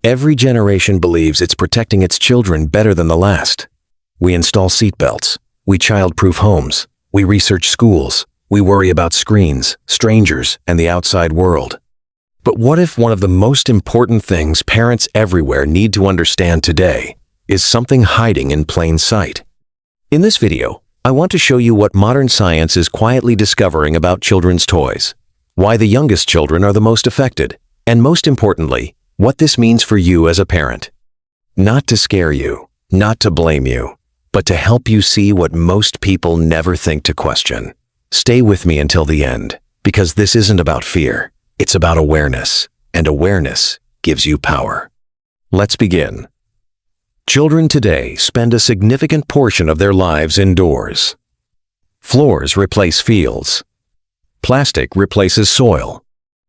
Every generation believes it's protecting its children better than the last. We install seatbelts. We child-proof homes. We research schools. We worry about screens, strangers, and the outside world. But what if one of the most important things parents everywhere need to understand today is something hiding in plain sight? In this video, I want to show you what modern science is quietly discovering about children's toys, why the youngest children are the most affected, and most importantly, what this means for you as a parent. Not to scare you, not to blame you, but to help you see what most people never think to question. Stay with me until the end, because this isn't about fear. It's about awareness, and awareness gives you power. Let's begin. Children today spend a significant portion of their lives indoors. Floors replace fields. Plastic replaces soil.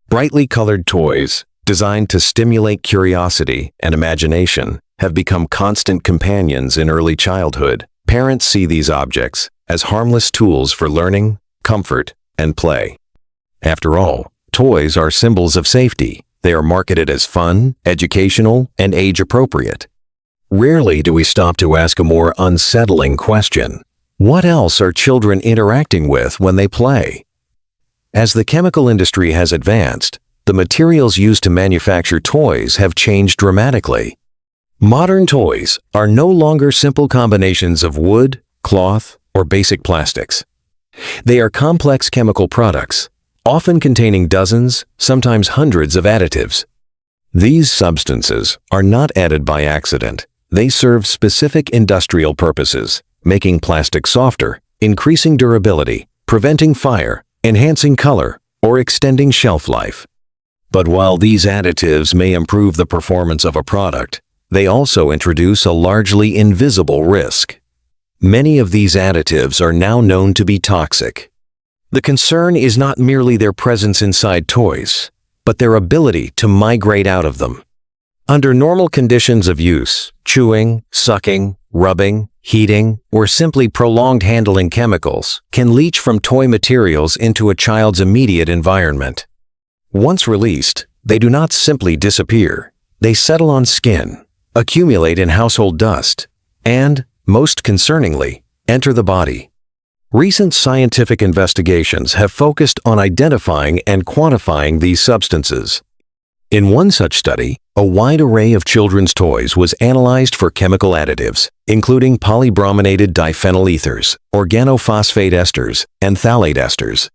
Brightly colored toys, designed to stimulate curiosity and imagination, have become constant companions in early childhood. Parents see these objects as harmless tools for learning, comfort, and play. After all, toys are symbols of safety. They are marketed as fun, educational, and age-appropriate. Rarely do we stop to ask a more unsettling question. What else are children interacting with when they play? As the chemical industry has advanced, the materials used to manufacture toys have changed dramatically. Modern toys are no longer simple combinations of wood, cloth, or basic plastics. They are complex chemical products, often containing dozens, sometimes hundreds of additives. These substances are not added by accident. They serve specific industrial purposes, making plastic softer, increasing durability, preventing fire, enhancing color, or extending shelf life. But while these additives may improve the performance of a product, they also introduce a largely invisible risk. Many of these additives are now known to be toxic. The concern is not merely their presence inside toys, but their ability to migrate out of them. Under normal conditions of use, chewing, sucking, rubbing, heating, or simply prolonged handling chemicals can leach from toy materials into a child's immediate environment. Once released, they do not simply disappear. They settle on skin, accumulate in household dust, and, most concerningly, enter the body. Recent scientific investigations have focused on identifying and quantifying these substances. In one such study, a wide array of children's toys was analyzed for chemical additives, including polybrominated diphenyl ethers, organophosphate esters, and phthalate esters.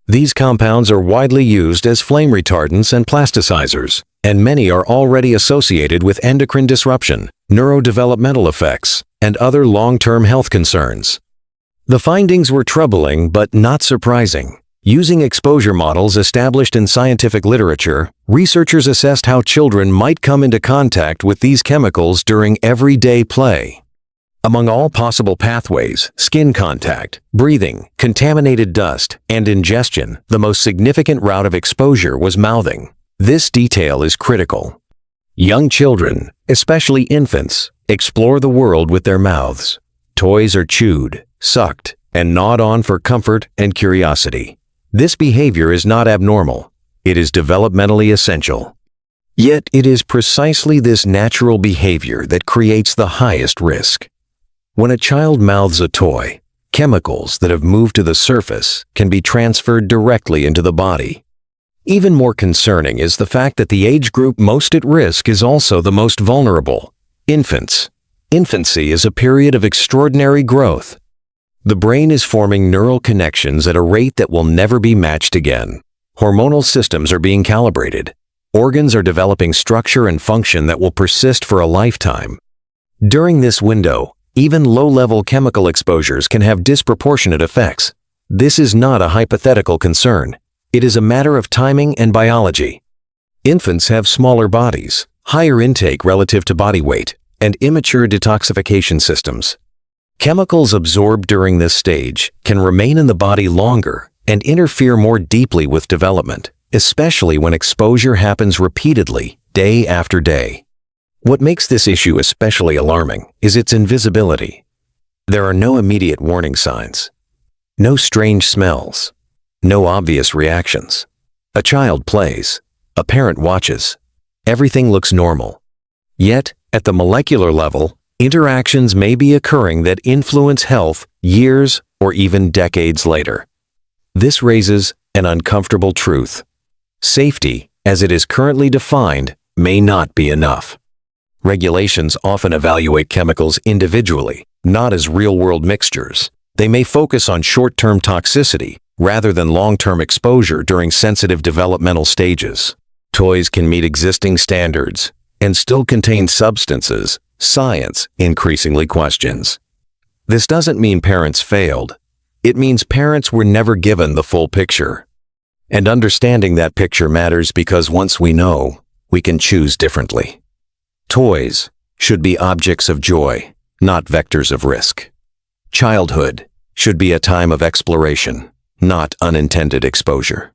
These compounds are widely used as flame retardants and plasticizers, and many are already associated with endocrine disruption, neurodevelopmental effects, and other long-term health concerns. The findings were troubling but not surprising. Using exposure models established in scientific literature, researchers assessed how children might come into contact with these chemicals during everyday play. Among all possible pathways, skin contact, breathing, contaminated dust, and ingestion, the most significant route of exposure was mouthing. This detail is critical. Young children, especially infants, explore the world with their mouths. Toys are chewed, sucked, and gnawed on for comfort and curiosity. This behavior is not abnormal. It is developmentally essential. Yet it is precisely this natural behavior that creates the highest risk. When a child mouths a toy, chemicals that have moved to the surface can be transferred directly into the body. Even more concerning is the fact that the age group most at risk is also the most vulnerable: infants. Infancy is a period of extraordinary growth. The brain is forming neural connections at a rate that will never be matched again. Hormonal systems are being calibrated. Organs are developing structure and function that will persist for a lifetime. During this window, even low-level chemical exposures can have disproportionate effects. This is not a hypothetical concern. It is a matter of timing and biology. Infants have smaller bodies, higher intake relative to body weight, and immature detoxification systems. Chemicals absorbed during this stage can remain in the body longer and interfere more deeply with development, especially when exposure happens repeatedly, day after day. What makes this issue especially alarming is its invisibility. There are no immediate warning signs, no strange smells, no obvious reactions. A child plays, a parent watches. Everything looks normal, Yet, at the molecular level, interactions may be occurring that influence health years or even decades later. This raises an uncomfortable truth. Safety, as it is currently defined, may not be enough. Regulations often evaluate chemicals individually, not as real-world mixtures. They may focus on short-term toxicity rather than long-term exposure during sensitive developmental stages. Toys can meet existing standards and still contain substances science increasingly questions. This doesn't mean parents failed. It means parents were never given the full picture. And understanding that picture matters because once we know, we can choose differently. Toys should be objects of joy, not vectors of risk. Childhood should be a time of exploration, not unintended exposure.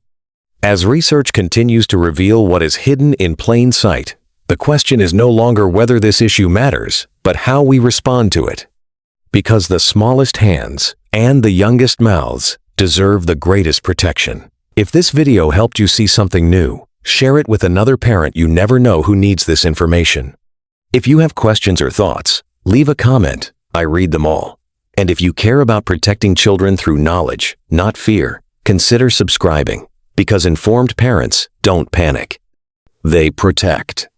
As research continues to reveal what is hidden in plain sight, the question is no longer whether this issue matters, but how we respond to it. Because the smallest hands and the youngest mouths deserve the greatest protection. If this video helped you see something new, share it with another parent you never know who needs this information. If you have questions or thoughts, leave a comment. I read them all. And if you care about protecting children through knowledge, not fear, consider subscribing, because informed parents don't panic. They protect.